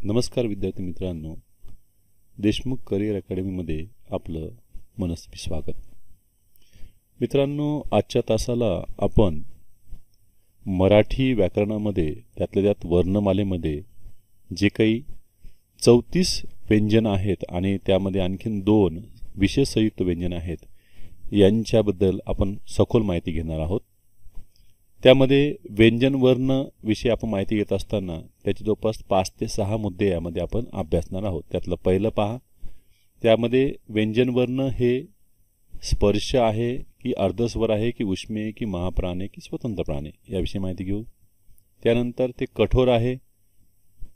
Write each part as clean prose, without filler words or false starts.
नमस्कार विद्यार्थी मित्रांनो, देशमुख करिअर अकॅडमीमध्ये आपलं मनस्वी स्वागत. मित्रांनो, आजच्या तासाला आपण मराठी व्याकरणामध्ये त्यातल्या त्यात वर्णमालेमध्ये जे काही 34 व्यंजन आहेत आणि त्यामध्ये आणखीन 2 विशेष संयुक्त व्यंजन आहेत यांच्याबद्दल आपण सखोल माहिती घेणार आहोत. त्यामध्ये व्यंजन वर्ण विषयी आपण माहिती घेत असताना त्याचे जवळपास 5 ते 6 मुद्दे यामध्ये आपण अभ्यासणार आहोत. त्यातलं पहिलं पहा, त्यामध्ये व्यंजन वर्ण हे स्पर्श आहे की अर्धस्वर आहे की उष्मेय की महाप्राण आहे की स्वतंत्र प्राण आहे याविषयी माहिती घेऊ. त्यानंतर ते कठोर आहे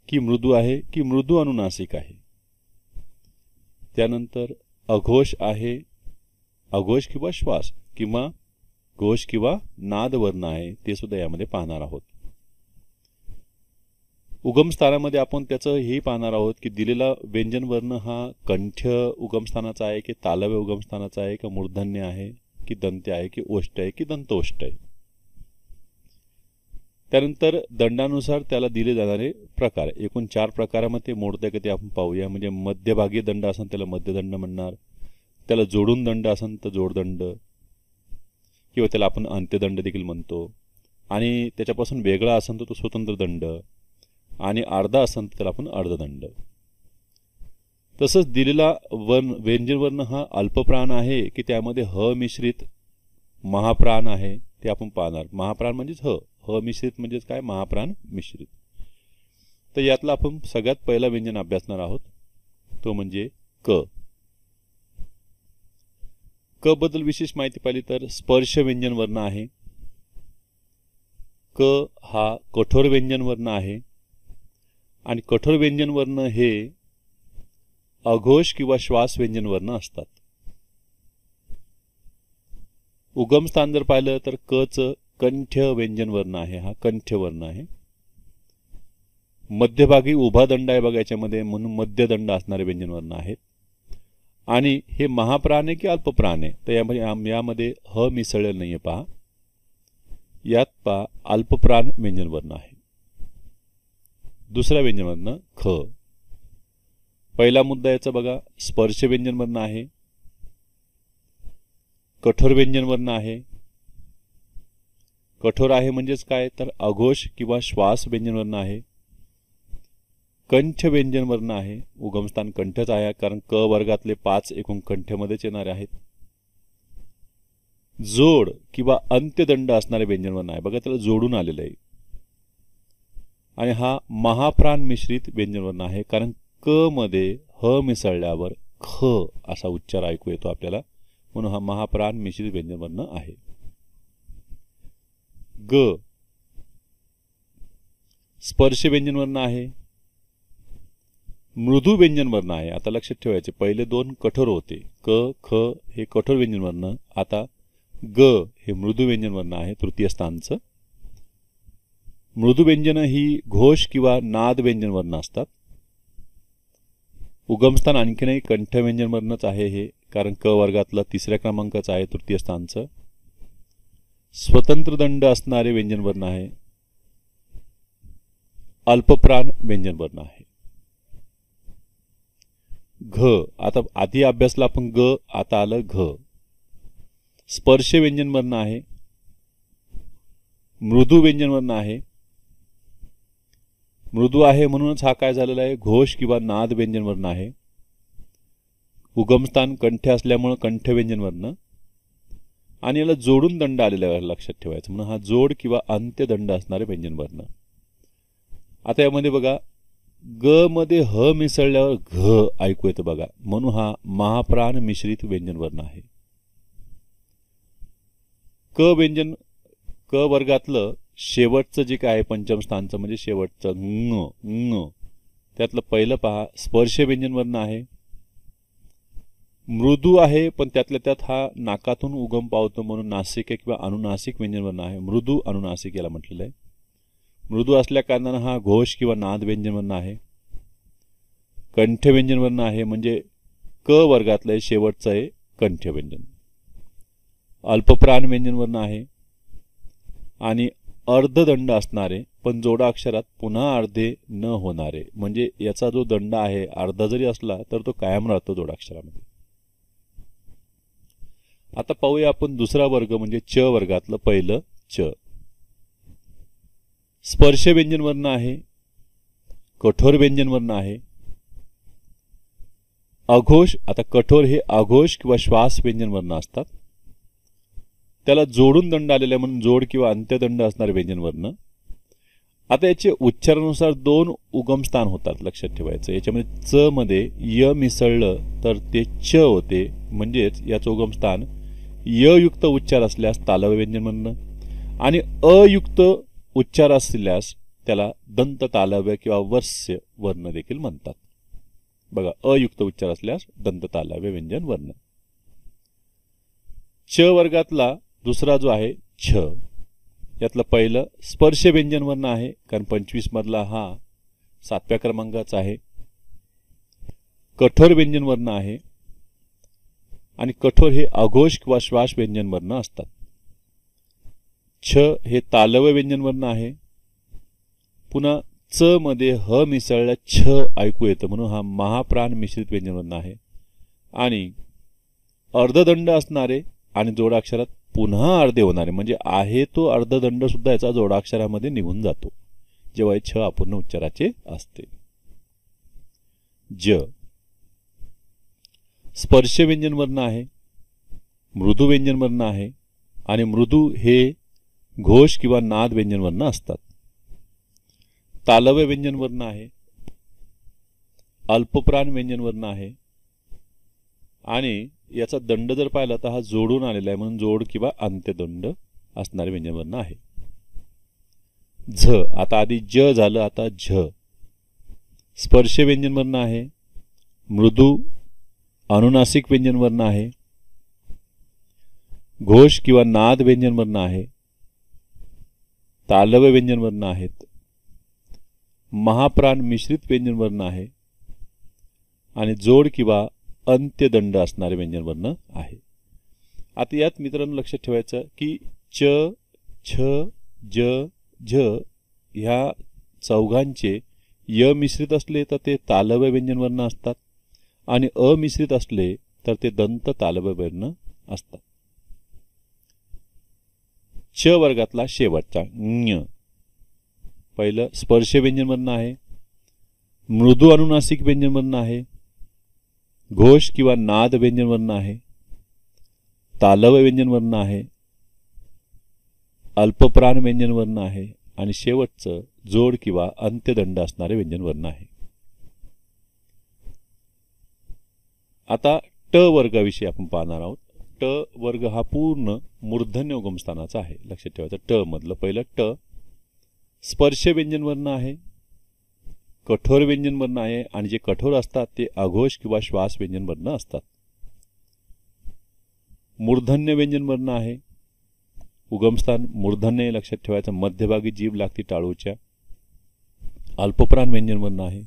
की मृदू आहे की मृदू अनुनासिक आहे. त्यानंतर अघोष आहे, अघोष किंवा श्वास किंवा घोष किंवा नाद वर्ण आहे ते सुद्धा यामध्ये पाहणार आहोत. उगमस्थानामध्ये आपण त्याचं हे पाहणार आहोत की दिलेला व्यंजन वर्ण हा कंठ उगमस्थानाचा आहे की तालव्य उगमस्थानाचा आहे की मूर्धन्य आहे की दंत्य आहे की ओष्ठ आहे की दंतोष्ठ आहे. त्यानंतर दंडानुसार त्याला दिले जाणारे प्रकार, एकूण 4 प्रकारामध्ये मोडते का ते आपण पाहूया. म्हणजे मध्यभागी दंड असेल त्याला मध्यदंड म्हणणार, त्याला जोडून दंड असेल तर जोडदंड किंवा त्याला आपण अंत्यदंड देखील म्हणतो, आणि त्याच्यापासून वेगळा असेल तर तो स्वतंत्र दंड, आणि अर्धा असेल तर त्याला आपण अर्धदंड. तसंच दिलेला व्यंजन वर्ण हा अल्पप्राण आहे की त्यामध्ये ह मिश्रित महाप्राण आहे ते आपण पाहणार. महाप्राण म्हणजेच ह मिश्रित म्हणजेच काय, महाप्राण मिश्रित. तर यातला आपण सगळ्यात पहिला व्यंजन अभ्यासणार आहोत, तो म्हणजे क. क बद्दल विशेष माहिती पाहिली तर स्पर्श व्यंजन वर्ण आहे. क हा कठोर व्यंजन वर्ण आहे आणि कठोर व्यंजन वर्ण हे अघोष किंवा श्वास व्यंजन वर्ण असतात. उगमस्थान जर पाहिलं तर क च कंठ व्यंजन वर्ण आहे, हा कंठ वर्ण आहे. मध्यभागी उभा दंड आहे बघा याच्यामध्ये, म्हणून मध्यदंड असणारे व्यंजन वर्ण आहेत. आणि हे महाप्राण आहे की अल्पप्राण आहे तर यामध्ये ह मिसळलेलं नाहीये पहा. यात पहा अल्पप्राण व्यंजन वर्ण आहे. दुसरा व्यंजन वर्ण ख. पहिला मुद्दा याचा बघा, स्पर्श व्यंजन वर्ण आहे, कठोर व्यंजन वर्ण आहे. कठोर आहे म्हणजेच काय तर अघोष किंवा श्वास व्यंजन वर्ण आहे. कंठ व्यंजन वर्ण आहे, उगमस्थान कंठच आहे कारण क वर्गातले 5 एकूण कंठमध्येच येणारे आहेत. जोड किंवा अंत्यदंड असणारे व्यंजन वर्ण आहे बघा, त्याला जोडून आलेलं आहे. आणि हा महाप्राण मिश्रित व्यंजन वर्ण आहे कारण क मध्ये ह मिसळल्यावर ख असा उच्चार ऐकू येतो आपल्याला, म्हणून हा महाप्राण मिश्रित व्यंजन वर्ण आहे. ग स्पर्श व्यंजन वर्ण आहे, मृदू व्यंजन वर्ण आहे. आता लक्षात ठेवायचे, पहिले 2 कठोर होते, क ख हे कठोर व्यंजन वर्ण, आता ग हे मृदू व्यंजन वर्ण आहे तृतीय स्थानचं. मृदू व्यंजन ही घोष किंवा नाद व्यंजन वर्ण असतात. उगमस्थान आणखीनही कंठ व्यंजन वर्णच आहे हे, कारण क वर्गातलं 3ऱ्या क्रमांकाचं आहे तृतीय स्थानचं. स्वतंत्र दंड असणारे व्यंजन वर्ण आहे, अल्पप्राण व्यंजन वर्ण आहे. घ, आता आधी अभ्यासला आपण ग, आता आलं घ. स्पर्श व्यंजन वर्ण आहे, मृदू व्यंजन वर्ण आहे. मृदू आहे म्हणूनच हा काय झालेला आहे, घोष किंवा नाद व्यंजन वर्ण आहे. उगमस्थान कंठ असल्यामुळे कंठ व्यंजन वर्ण, आणि याला जोडून दंड आलेला आहे लक्षात ठेवायचं, म्हणून हा जोड किंवा अंत्यदंड असणारे व्यंजन वर्ण. आता यामध्ये बघा, ग मध्ये ह मिसळल्यावर घ ऐकू येतं बघा, म्हणून हा महाप्राण मिश्रित व्यंजन वर्ण आहे. क व्यंजन क वर्गातलं शेवटचं जे काय आहे पंचम स्थानचं म्हणजे शेवटचं ङ, त्यातलं पहिलं पहा स्पर्श व्यंजन वर्ण आहे. मृदू आहे पण त्यातल्या त्यात हा नाकातून उगम पावतो म्हणून नासिक किंवा अनुनासिक व्यंजन वर्ण आहे. मृदू अनुनासिक याला म्हटलेलं आहे. मृदू असल्या कारणानं हा घोष किंवा नाद व्यंजन वर्ण आहे. कंठ व्यंजन वर्ण आहे म्हणजे क वर्गातलं शेवटचं आहे कंठ व्यंजन. अल्पप्राण व्यंजन वर्ण आहे आणि अर्धदंड असणारे पण जोडाक्षरात पुन्हा अर्धे न होणारे, म्हणजे याचा जो दंड आहे अर्धा जरी असला तर तो कायम राहतो जोडाक्षरामध्ये. आता पाहूया आपण दुसरा वर्ग म्हणजे च वर्गातलं पहिलं च. स्पर्श व्यंजन वर्ण आहे, कठोर व्यंजन वर्ण आहे, अघोष. आता कठोर हे अघोष किंवा श्वास व्यंजन वर्ण असतात. त्याला जोडून दंड आलेला म्हणून जोड किंवा अंत्यदंड असणारे व्यंजन वर्ण. आता याचे उच्चारानुसार दोन उगमस्थान होतात, लक्षात ठेवायचं. याच्यामध्ये च मध्ये य मिसळलं तर ते च होते, म्हणजेच याचं उगमस्थान य युक्त उच्चार असल्यास तालव्य व्यंजन वर्ण आणि अयुक्त उच्चार असल्यास त्याला दंत तालव्य किंवा वर्स्य वर्ण देखील म्हणतात. बघा, अयुक्त उच्चार असल्यास दंत तालव्य व्यंजन वर्ण. च वर्गातला दुसरा जो आहे छ, यातलं पहिलं स्पर्श व्यंजन वर्ण आहे, कारण 25 मधला हा 7व्या क्रमांकाचा आहे. कठोर व्यंजन वर्ण आहे आणि कठोर हे अघोष किंवा श्वास व्यंजन वर्ण असतात. छ हे तालव्य व्यंजन वर्ण आहे. पुन्हा च मध्ये ह मिसळल्या छ ऐकू येतं म्हणून हा महाप्राण मिश्रित व्यंजन वर्ण आहे. आणि अर्धदंड असणारे आणि जोडाक्षरात पुन्हा अर्धे होणारे, म्हणजे आहे तो अर्धदंड सुद्धा याचा जोडाक्षरामध्ये निघून जातो जेव्हा छ अपूर्ण उच्चाराचे असते. ज स्पर्श व्यंजन वर्ण आहे, मृदू व्यंजन वर्ण आहे आणि मृदू हे घोष किंवा नाद व्यंजन वर्ण असतात. तालव्य व्यंजन वर्ण आहे, अल्पप्राण व्यंजन वर्ण आहे आणि याचा दंड जर पाहिला तर हा जोडून आलेला आहे म्हणून जोड किंवा अंत्यदंड असणारे व्यंजन वर्ण आहे. झ, आता आधी ज झालं, आता झ स्पर्श व्यंजन वर्ण आहे, मृदू अनुनासिक व्यंजन वर्ण आहे, घोष किंवा नाद व्यंजन वर्ण आहे, तालव्य व्यंजन वर्ण आहेत, महाप्राण मिश्रित व्यंजन वर्ण आहे आणि जोड किंवा अंत्यदंड असणारे व्यंजन वर्ण आहे. आता यात मित्रांनो लक्षात ठेवायचं की च, छ, ज, झ ह्या चौघांचे य मिश्रित असले तर ते तालव्य व्यंजन वर्ण असतात आणि अमिश्रित असले तर ते दंत तालव्य वर्ण असतात. च वर्गातला शेवटचा ञ, पहिलं स्पर्श व्यंजन वर्ण आहे, मृदू अनुनासिक व्यंजन वर्ण आहे, घोष किंवा नाद व्यंजन वर्ण आहे, तालव्य व्यंजन वर्ण आहे, अल्पप्राण व्यंजन वर्ण आहे आणि शेवटचं जोड किंवा अंत्यदंड असणारे व्यंजन वर्ण आहे. आता ट वर्गाविषयी आपण पाहणार आहोत. ट वर्ग हा पूर्ण मूर्धन्य उगमस्थानाचा आहे, लक्षात ठेवायचं. ट मधलं पहिलं ट स्पर्श व्यंजन वर्ण आहे, कठोर व्यंजन वर्ण आहे आणि जे कठोर असतात ते अघोष किंवा श्वास व्यंजन वर्ण असतात. मूर्धन्य व्यंजन वर्ण आहे, उगमस्थान मूर्धन्य लक्षात ठेवायचं, मध्यभागी जीभ लागती टाळूच्या. अल्पप्राण व्यंजन वर्ण आहे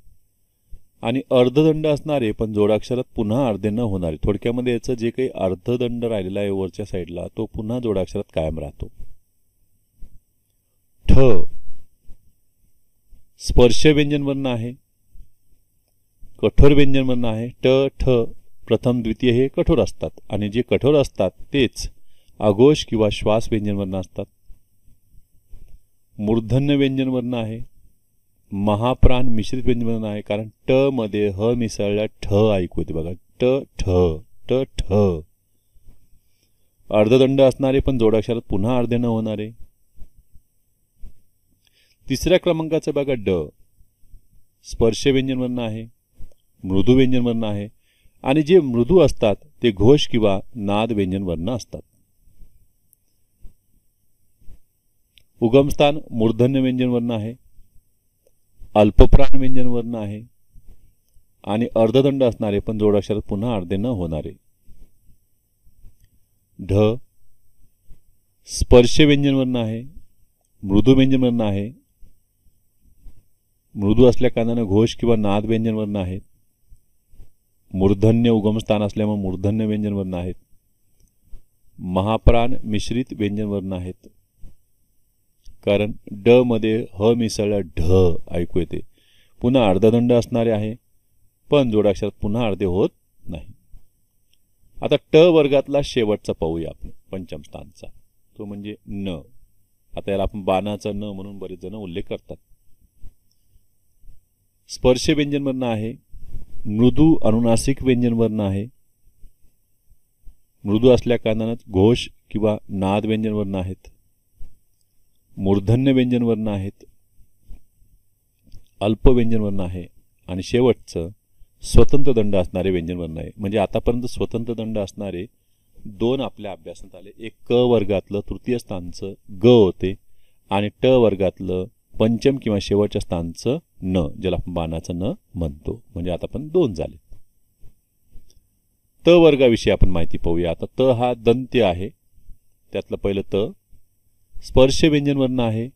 आणि अर्धदंड असणारे पण जोडाक्षरात पुन्हा अर्धे न होणारे. थोडक्यामध्ये याचं जे काही अर्धदंड राहिलेला आहे वरच्या साईडला तो पुन्हा जोडाक्षरात कायम राहतो. ठ स्पर्श व्यंजन वर्ण आहे, कठोर व्यंजन वर्ण आहे. ट, ठ प्रथम द्वितीय हे कठोर असतात आणि जे कठोर असतात तेच अघोष किंवा श्वास व्यंजन वर्ण असतात. मूर्धन्य व्यंजन वर्ण आहे, महाप्राण मिश्रित व्यंजन वर्ण आहे, कारण ट मध्ये ह मिसळल्या ठ ऐकू येते. बघा, ट ठ ट ठ अर्धदंड असणारे पण जोडाक्षरात पुन्हा अर्धे न होणारे. तिसऱ्या क्रमांकाचं बघा ड स्पर्श व्यंजन वर्ण आहे, मृदू व्यंजन वर्ण आहे आणि जे मृदू असतात ते घोष किंवा नाद व्यंजन वर्ण असतात. उगमस्थान मूर्धन्य व्यंजन वर्ण आहे, अल्पप्राण व्यंजन वर्ण आहे आणि अर्धदंड असणारे पण जोडाक्षरात पुन्हा अर्धे न होणारे. ढ स्पर्श व्यंजन वर्ण आहे, मृदू व्यंजन वर्ण आहे, मृदू असल्या कारणाने घोष किंवा नाद व्यंजन वर्ण आहेत. मूर्धन्य उगमस्थान असल्यामुळे मूर्धन्य व्यंजन वर्ण आहेत. महाप्राण मिश्रित व्यंजन वर्ण आहेत. कारण ड मध्ये ह मिसळल्या ढ ऐकू येते. पुन्हा अर्धदंड असणारे आहे, पण जोडाक्षरात पुन्हा अर्धे होत नाही. आता ट वर्गातला शेवटचा पाहूया आपण, पंचम स्थानचा, तो म्हणजे न. आता याला आपण बाणाचा न म्हणून बरेच जण उल्लेख करतात. स्पर्श व्यंजन वर्ण आहे, मृदू अनुनासिक व्यंजन वर्ण आहे. मृदू असल्या कारणानं घोष किंवा नाद व्यंजन वर्ण आहेत. मूर्धन्य व्यंजन वर्ण आहेत. अल्प व्यंजन वर्ण आहे. आणि शेवटचं स्वतंत्र दंड असणारे व्यंजन वर्ण आहे. म्हणजे आतापर्यंत स्वतंत्र दंड असणारे दोन आपल्या अभ्यासात आले. एक क वर्गातलं तृतीय स्थानचं ग होते आणि ट वर्गातलं पंचम किंवा शेवटच्या स्थानचं न, ज्याला आपण बाणाचं न म्हणतो. म्हणजे आता पण दोन झाले. त वर्गाविषयी आपण माहिती पाहूया. आता त हा दंत्य आहे, त्यातलं पहिलं त. स्पर्श व्यंजन वर्ण आहे,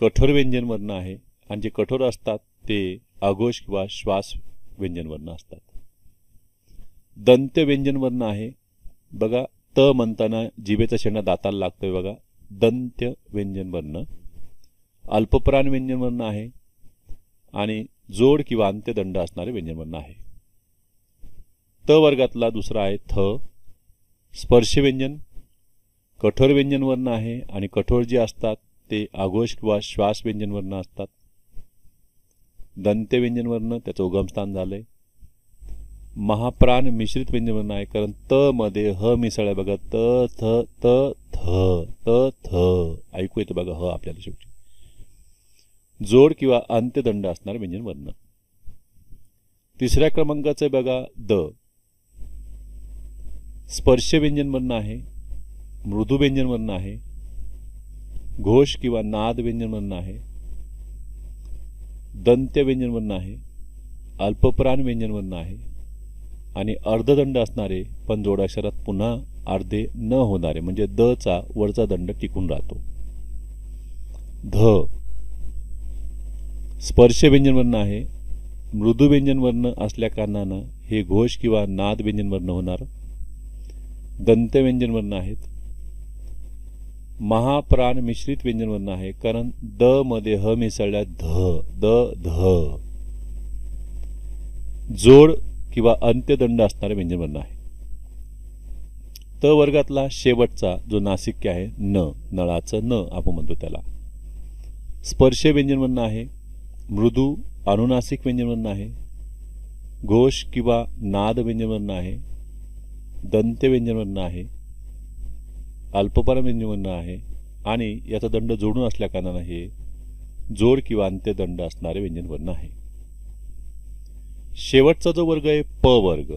कठोर व्यंजन वर्ण आहे. आणि जे कठोर असतात ते अघोष किंवा श्वास व्यंजन वर्ण असतात. दंत्य व्यंजन वर्ण आहे. बघा त म्हणताना जिभेचा शेंडा दाताला लागतोय बघा, दंत्य व्यंजन वर्ण. अल्पप्राण व्यंजन वर्ण आहे आणि जोड किंवा अंत्यदंड असणारे व्यंजन वर्ण आहे. त वर्गातला दुसरा आहे थ. स्पर्श व्यंजन, कठोर व्यंजन वर्ण आहे आणि कठोर जे असतात ते अघोष किंवा श्वास व्यंजन वर्ण असतात. दंत्य व्यंजन वर्ण त्याचं उगमस्थान झालंय. महाप्राण मिश्रित व्यंजन वर्ण आहे, कारण त मध्ये ह मिसळ आहे बघा, त थ त थ त थ ऐकू येतं बघा ह आपल्याला शेवटी. जोड किंवा अंत्यदंड असणारे व्यंजन वर्ण. तिसऱ्या क्रमांकाचं बघा द. स्पर्श व्यंजन वर्ण आहे, मृदू व्यंजन वर्ण आहे, घोष किंवा नाद व्यंजन वर्ण आहे, दंत्य व्यंजन वर्ण आहे, अल्पप्राण व्यंजन वर्ण आहे आणि अर्धदंड असणारे पण जोडाक्षरात पुन्हा अर्धे न होणारे, म्हणजे द चा वरचा दंड टिकून राहतो. ध. स्पर्श व्यंजन वर्ण आहे, मृदू व्यंजन वर्ण असल्या कारणानं हे घोष किंवा नाद व्यंजन वर्ण होणार. दंत्य व्यंजन वर्ण आहेत. महाप्राण मिश्रित व्यंजन वर्ण आहे, कारण द मध्ये ह मिसळल्या ध द ध. जोड किंवा अंत्यदंड असणारे व्यंजन वर्ण आहे. त वर्गातला शेवटचा जो नासिक्य आहे न, नळाचं न आपण म्हणतो त्याला. स्पर्श व्यंजन वर्ण आहे, मृदू अनुनासिक व्यंजन वर्ण आहे, घोष किंवा नाद व्यंजन वर्ण आहे, दंत्य व्यंजन वर्ण आहे, अल्पप्राण व्यंजन वर्ण आहे आणि याचा दंड जोडून असल्या कारणानं हे जोड किंवा अंत्यदंड असणारे व्यंजन वर्ण आहे. शेवटचा जो वर्ग आहे प वर्ग.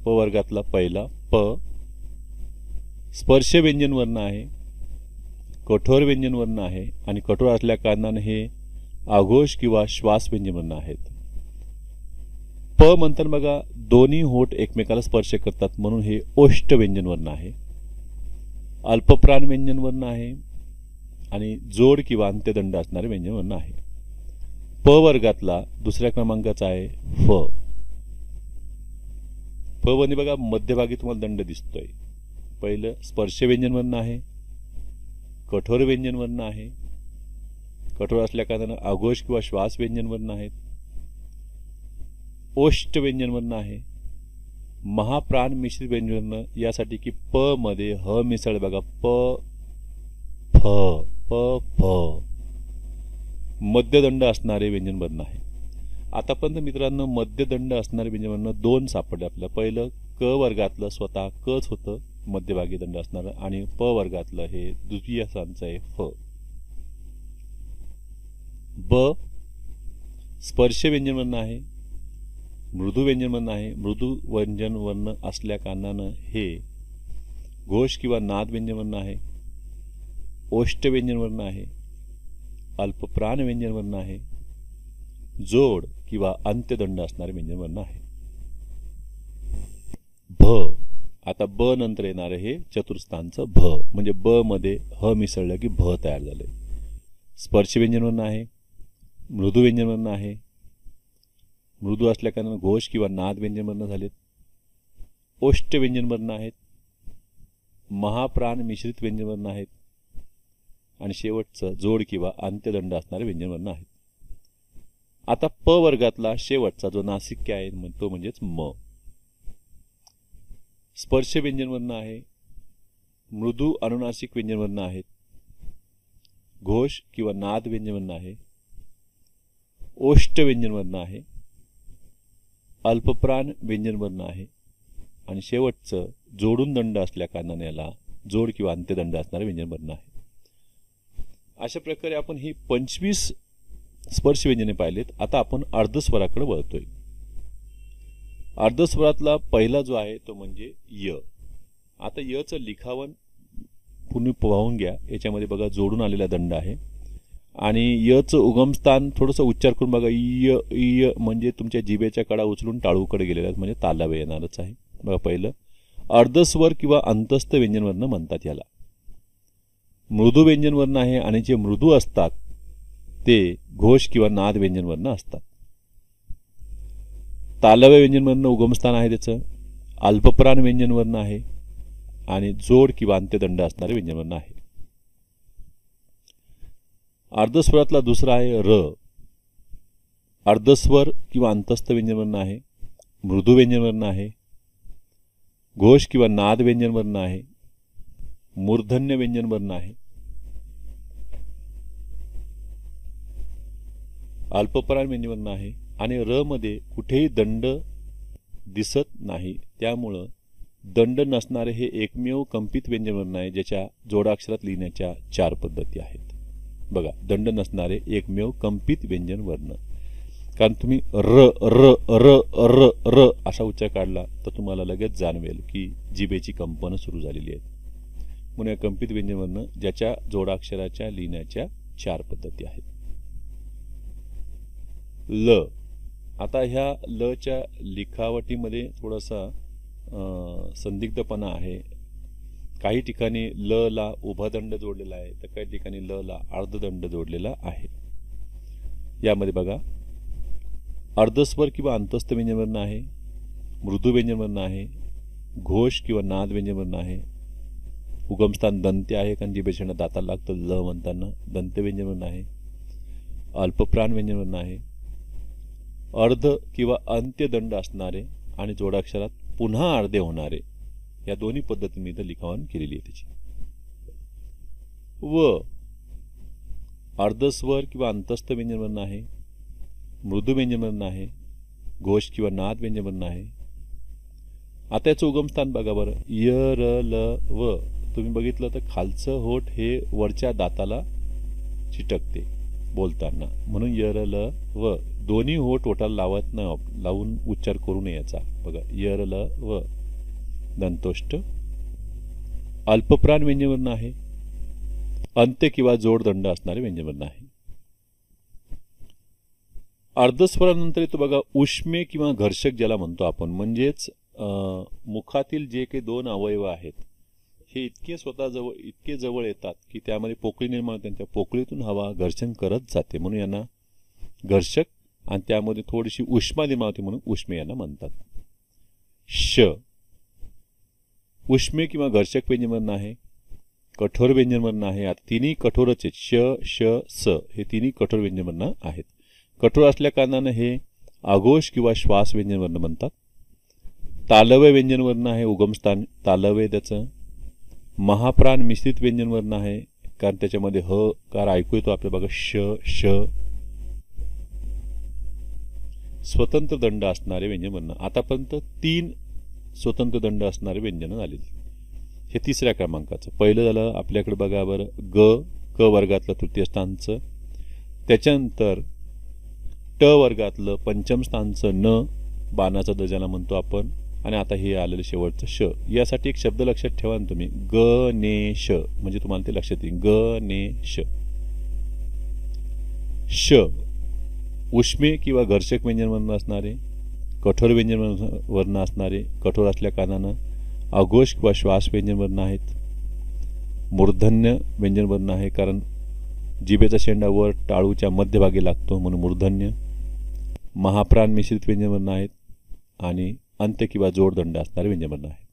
प वर्गातला पहिला प. स्पर्श व्यंजन वर्ण आहे, कठोर व्यंजन वर्ण आहे आणि कठोर असल्या कारणानं हे अघोष किंवा श्वास व्यंजन वर्ण आहेत. प म्हणताना बघा दोन्ही होठ एकमेकाला स्पर्श करतात म्हणून हे ओष्ठ व्यंजन वर्ण आहे. अल्पप्राण व्यंजन वर्ण आहे आणि जोड किंवा अंत्यदंड असणारे व्यंजन वर्ण आहे. प वर्गातला दुसऱ्या क्रमांकाचा आहे फ. फ मध्ये बघा मध्यभागी तुम्हाला दंड दिसतोय. पहिलं स्पर्श व्यंजन वर्ण आहे, कठोर व्यंजन वर्ण आहे, कठोर असल्या कारणानं अघोष किंवा श्वास व्यंजन वर्ण आहेत. ओष्ठ व्यंजन वर्ण आहे, महाप्राण मिश्रित व्यंजन वर्ण, यासाठी की प मध्ये ह मिसळ बघा, प फ प फ. मध्यदंड असणारे व्यंजन वर्ण आहे. आतापर्यंत मित्रांनो मध्यदंड असणारे व्यंजन वर्ण दोन सापडले आपल्याला. पहिलं क वर्गातलं स्वतः कच होतं मध्यभागी दंड असणारं आणि प वर्गातलं हे द्वितीय स्थानचं आहे फ. ब. स्पर्श व्यंजन वर्ण आहे, मृदू व्यंजन वर्ण आहे. मृदू व्यंजन वर्ण असल्या कारणानं हे घोष किंवा नाद व्यंजन वर्ण आहे, ओष्ठ व्यंजन वर्ण आहे, अल्पप्राण व्यंजन वर्ण आहे, जोड किंवा अंत्यदंड असणारे व्यंजन वर्ण आहे. भ. आता ब नंतर येणारे हे चतुर्थस्थानचं भ, म्हणजे ब मध्ये ह मिसळलं की भ तयार झाले. स्पर्श व्यंजन वर्ण आहे, मृदू व्यंजन वर्ण आहे, मृदू असल्या कारणानं घोष किंवा नाद व्यंजन वर्ण झालेत. ओष्ठ व्यंजन वर्ण आहेत, महाप्राण मिश्रित व्यंजन वर्ण आहेत, आणि शेवटचं जोड किंवा अंत्यदंड असणारे व्यंजनवर्ण आहेत. आता प वर्गातला शेवटचा जो नासिक्य आहे तो म्हणजेच म. स्पर्श व्यंजनवर्ण आहे, मृदू अनुनासिक व्यंजनवर्ण आहेत, घोष किंवा नाद व्यंजनवर्ण आहे, ओष्ठ व्यंजनवर्ण आहे, अल्पप्राण व्यंजनवर्ण आहे आणि शेवटचं जोडून दंड असल्या कारणाने याला जोड किंवा अंत्यदंड असणारे व्यंजनवर्ण आहे. अशा प्रकारे आपण ही 25 स्पर्श व्यंजने पाहिलेत. आता आपण अर्धस्वराकडे वळतोय. अर्धस्वरातला पहिला जो आहे तो म्हणजे य. आता यचं लिखावन पुन्हा पाहून घ्या. याच्यामध्ये बघा जोडून आलेला दंड आहे आणि यचं उगमस्थान थोडंसं उच्चार करून बघा. य य म्हणजे तुमच्या जिभेच्या कडा उचलून टाळूकडे गेलेल्या आहेत, म्हणजे तालावे येणारच आहे. बघा पहिलं अर्धस्वर किंवा अंतस्थ व्यंजनवर्ण म्हणतात याला. मृदू व्यंजनवर्ण आहे आणि जे मृदू असतात ते घोष किंवा नाद व्यंजनवर्ण असतात. तालव्य व्यंजनवर्ण उगमस्थान आहे त्याचं. अल्पप्राण व्यंजनवर्ण आहे आणि जोड किंवा अंत्यदंड असणारे व्यंजनवर्ण आहे. अर्धस्वरातला दुसरा आहे र. अर्धस्वर किंवा अंतस्थ व्यंजनवर्ण आहे, मृदू व्यंजनवर्ण आहे, घोष किंवा नाद व्यंजनवर्ण आहे, मूर्धन्य व्यंजनवर्ण आहे, अल्पप्राण व्यंजनवर्ण आहे आणि र मध्ये कुठेही दंड दिसत नाही. त्यामुळं दंड नसणारे हे एकमेव कंपित व्यंजनवर्ण आहे ज्याच्या जोडाक्षरात लिहिण्याच्या 4 पद्धती आहेत. बघा दंड नसणारे एकमेव कंपित व्यंजनवर्ण. कारण तुम्ही र र र र र असा उच्चार काढला तर तुम्हाला लगेच जाणवेल की जिभेची कंपनं सुरू झालेली आहेत. म्हणून या कंपित व्यंजनवर्ण ज्याच्या जोडाक्षराच्या लिहिण्याच्या 4 पद्धती आहेत. ल. आता ह्या लच्या लिखावटीमध्ये थोडासा संदिग्धपणा आहे. काही ठिकाणी ल ला उभा दंड जोडलेला आहे तर काही ठिकाणी ल ला अर्धदंड जोडलेला आहे. यामध्ये बघा अर्धस्वर किंवा अंतस्थ व्यंजनवर्ण आहे, मृदू व्यंजनवर्ण आहे, घोष किंवा नाद व्यंजनवर्ण आहे, उगमस्थान दंत्य आहे कारण जिभेच्या दाताला लागतं ल म्हणताना दंत्य व्यंजनवर्ण आहे, अल्पप्राण व्यंजनवर्ण आहे, अर्ध किंवा अंत्यदंड असणारे आणि जोडाक्षरात पुन्हा अर्धे होणारे या दोन्ही पद्धतींनी इथं लिखाण केलेली आहे त्याची. व. अर्धस्वर किंवा अंतस्थ व्यंजनवर्ण आहे, मृदू व्यंजनवर्ण आहे, घोष किंवा नाद व्यंजनवर्ण आहे. आता याचं उगमस्थान बघा बरं. य र ल व. तुम्ही बघितलं तर खालचं होठ हे वरच्या दाताला चिटकते बोलताना, म्हणून य र ल व. दोन्ही होठ ओठाला लावून उच्चार करू नये याचा. बघा य र ल व दंतोष्ट. अल्पप्राण व्यंजनवर्ण आहे, अंत्य किंवा जोड दंड असणारे व्यंजनवर्ण आहे. अर्धस्वरानंतर येतो बघा उष्मे किंवा घर्षक ज्याला म्हणतो आपण. म्हणजेच मुखातील जे काही 2 अवयव आहेत हे इतके जवळ येतात की त्यामध्ये पोकळी निर्माण होते. त्या पोकळीतून हवा घर्षण करत जाते म्हणून यांना घर्षक आणि त्यामध्ये थोडीशी उष्मा निर्माण होते म्हणून उष्मे यांना म्हणतात. श. उष्मे किंवा घर्षक व्यंजनवर्ण आहे, कठोर व्यंजनवर्ण आहे. आता तिन्ही कठोरच आहेत. श श स हे तिन्ही कठोर व्यंजनवर्ण आहेत. कठोर असल्या कारणानं हे आघोष किंवा श्वास व्यंजनवर्ण म्हणतात. तालव्य व्यंजनवर्ण आहे, उगमस्थान तालव्य त्याचं. महाप्राण मिश्रित व्यंजनवर्ण आहे कारण त्याच्यामध्ये ह कार ऐकू येतो आपल्या. बघा श श. स्वतंत्र दंड असणारे व्यंजनवर्ण. आतापर्यंत 3 स्वतंत्र दंड असणारे व्यंजन झालेली. हे 3ऱ्या क्रमांकाचं. पहिलं झालं आपल्याकडे बघा बरं ग. क वर्गातलं तृतीय स्थानचं. त्याच्यानंतर ट वर्गातलं पंचम स्थानचं न, बाणाचा द ज्याला म्हणतो आपण. आणि आता हे आलेलं शेवटचं श. यासाठी एक शब्द लक्षात ठेवा ना तुम्ही. ग ने श म्हणजे तुम्हाला ते लक्षात येईल. ग ने श. श. उष्मे किंवा घर्षक व्यंजनवर्ण असणारे, कठोर व्यंजनवर्ण असणारे, कठोर असल्या कारणानं आघोष किंवा श्वास व्यंजनवर्ण आहेत. मूर्धन्य व्यंजनवर्ण आहे कारण जिभेचा शेंडा वर टाळूच्या मध्यभागी लागतो म्हणून मूर्धन्य. महाप्राण मिश्रित व्यंजनवर्ण आहेत आणि अंत्य किंवा जोडदंड असणारे व्यंजनवर्ण आहे.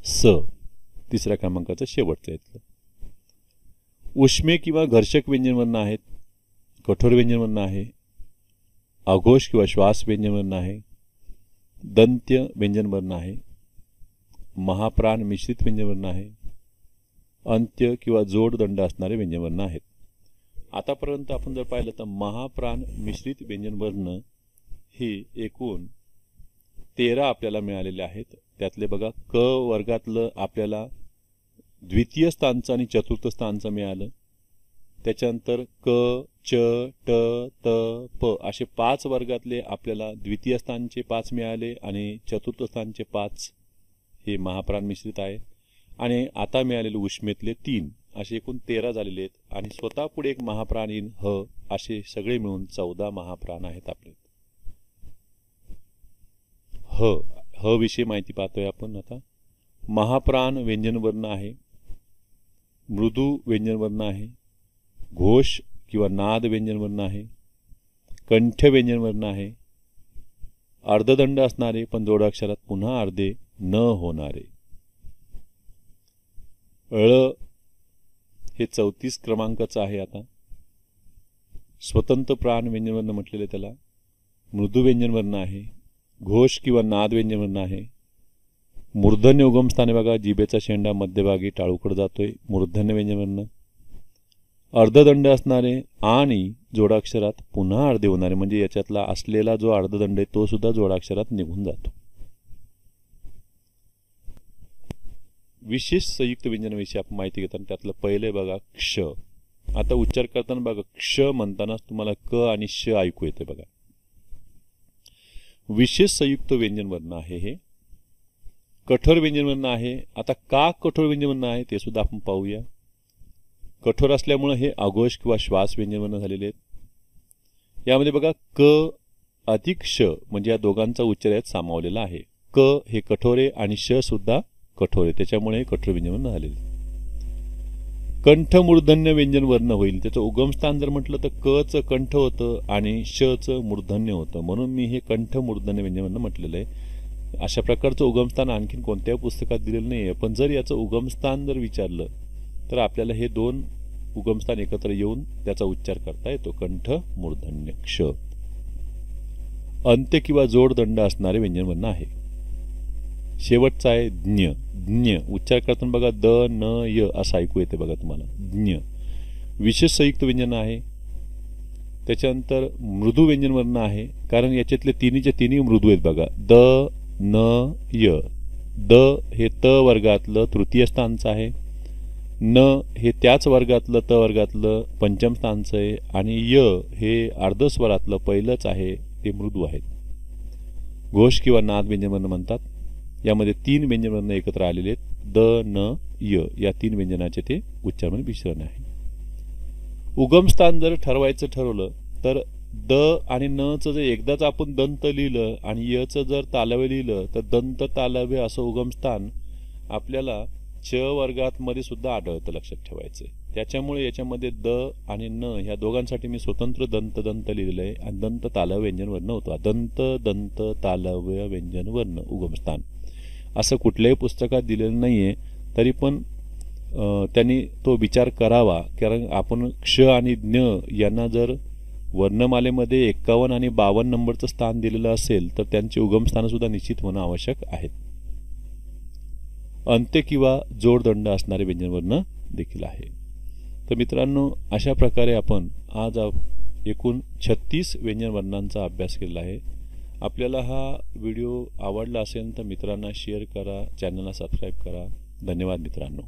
स. 3ऱ्या क्रमांकाचं शेवटचं इथलं. उष्मे किंवा घर्षक व्यंजनवर्ण आहेत, कठोर व्यंजनवर्ण आहे, अघोष किंवा श्वास व्यंजनवर्ण आहे, दंत्य व्यंजनवर्ण आहे, महाप्राण मिश्रित व्यंजनवर्ण आहे, अंत्य किंवा जोड दंड असणारे व्यंजनवर्ण आहेत. आतापर्यंत आपण जर पाहिलं तर महाप्राण मिश्रित व्यंजनवर्ण ही एकूण 13 आपल्याला मिळालेले आहेत. त्यातले बघा क वर्गातलं आपल्याला द्वितीय स्थानचं आणि चतुर्थ स्थानचं मिळालं. त्याच्यानंतर क, च, ट, त, प असे 5 वर्गातले आपल्याला द्वितीय स्थानचे 5 मिळाले आणि चतुर्थ स्थानचे 5 हे महाप्राण मिश्रित आहे. आणि आता मिळालेले उष्मेतले 3 असे एकूण 13 झालेले आहेत. आणि स्वतः पुढे एक महाप्राण येईन ह, असे सगळे मिळून 14 महाप्राण आहेत आपले. ह विषयी माहिती पाहतोय आपण आता. महाप्राण व्यंजनवर्ण आहे, मृदू व्यंजनवर्ण आहे, घोष किंवा नाद व्यंजनवर्ण आहे, कंठ व्यंजनवर्ण आहे, अर्धदंड असणारे पण जोडाक्षरात पुन्हा अर्धे न होणारे. ळ हे 34 क्रमांकाचं आहे. आता स्वतंत्र प्राण व्यंजनवर्ण म्हटलेले त्याला. मृदू व्यंजनवर्ण आहे, घोष किंवा नाद व्यंजनवर्ण आहे, मूर्धन्य उगमस्थाने बघा जिभेचा शेंडा मध्यभागी टाळूकडे जातोय, मूर्धन्य व्यंजनवर्ण. अर्धदंड असणारे आणि जोडाक्षरात पुन्हा अर्धे होणारे, म्हणजे याच्यातला असलेला जो अर्धदंड आहे तो सुद्धा जोडाक्षरात निघून जातो. विशेष संयुक्त व्यंजनाविषयी आपण माहिती घेताना त्यातलं पहिले बघा क्ष. आता उच्चार करताना बघा क्ष म्हणतानाच तुम्हाला क आणि श ऐकू येते बघा. विशेष संयुक्त व्यंजनवर्ण आहे हे. कठोर व्यंजनवर्ण आहे. आता का कठोर व्यंजनवर्ण आहे ते सुद्धा आपण पाहूया. कठोर असल्यामुळे हे अघोष किंवा श्वास व्यंजनवर्ण झालेले आहेत. यामध्ये बघा क अधिक श म्हणजे या दोघांचा उच्चार यात सामावलेला आहे. क हे कठोर आहे आणि श सुद्धा कठोर आहे, त्याच्यामुळे कठोर व्यंजनवर्ण झालेले. कंठ मूर्धन्य व्यंजनवर्ण होईल. त्याचं उगमस्थान जर म्हटलं तर क च कंठ होतं आणि श च मूर्धन्य होतं, म्हणून मी हे कंठ मूर्धन्य व्यंजनवर्ण म्हटलेलं आहे. अशा प्रकारचं उगमस्थान आणखीन कोणत्याही पुस्तकात दिलेलं नाही आहे. पण जर याचं उगमस्थान जर विचारलं तर आपल्याला हे 2 उगमस्थान एकत्र येऊन त्याचा उच्चार करता येतो. कंठ मूर्धन्य क्ष. अंत्य किंवा जोड दंड असणारे व्यंजनवर्ण आहे. शेवटचा आहे ज्ञ. ज्ञ उच्चार करताना बघा द न य असं ऐकू येते बघा तुम्हाला. ज्ञ विशेष संयुक्त व्यंजन आहे. त्याच्यानंतर मृदू व्यंजनवर्ण आहे, कारण याच्यातले तिन्हीचे तिन्ही मृदू आहेत बघा. द न य. द हे त वर्गातलं तृतीय स्थानचं आहे, न हे त्याच वर्गातलं त वर्गातलं पंचम स्थानचं आहे आणि य हे अर्धस्वरातलं पहिलंच आहे, ते मृदू आहेत. घोष किंवा नाद व्यंजनवर्ण म्हणतात. यामध्ये 3 व्यंजनवर्ण एकत्र आलेले आहेत. द न य या 3 व्यंजनाचे ते उच्चारण मिश्रण आहे. उगमस्थान जर ठरवायचं ठरवलं तर द आणि न चं जर एकदाच आपण दंत लिहिलं आणि य चं जर तालव्य लिहिलं तर दंत तालव्य असं उगमस्थान आपल्याला च वर्गात मध्ये सुद्धा आढळतं, लक्षात ठेवायचं. त्याच्यामुळे याच्यामध्ये द आणि न ह्या दोघांसाठी मी स्वतंत्र दंत दंत लिहिलेलं आहे आणि दंत तालव्य व्यंजनवर्ण होतो. दंत दंत तालव्य व्यंजनवर्ण उगमस्थान असं कुठल्याही पुस्तकात दिलेलं नाहीये. तरी पण त्यांनी तो विचार करावा, कारण आपण क्ष आणि ज्ञ यांना जर वर्णमालेमध्ये 51 आणि 52 नंबरचं स्थान दिलेलं असेल तर त्यांची उगमस्थानं सुद्धा निश्चित होणं आवश्यक आहेत. अंत्य किंवा जोडदंड असणारे व्यंजनवर्ण देखील आहे. तर मित्रांनो, अशा प्रकारे आपण आज एकूण 36 व्यंजनवर्णांचा अभ्यास केला आहे. आपल्याला हा व्हिडिओ आवडला असेल तर मित्रांना शेअर करा, चॅनलला सबस्क्राईब करा. धन्यवाद मित्रांनो.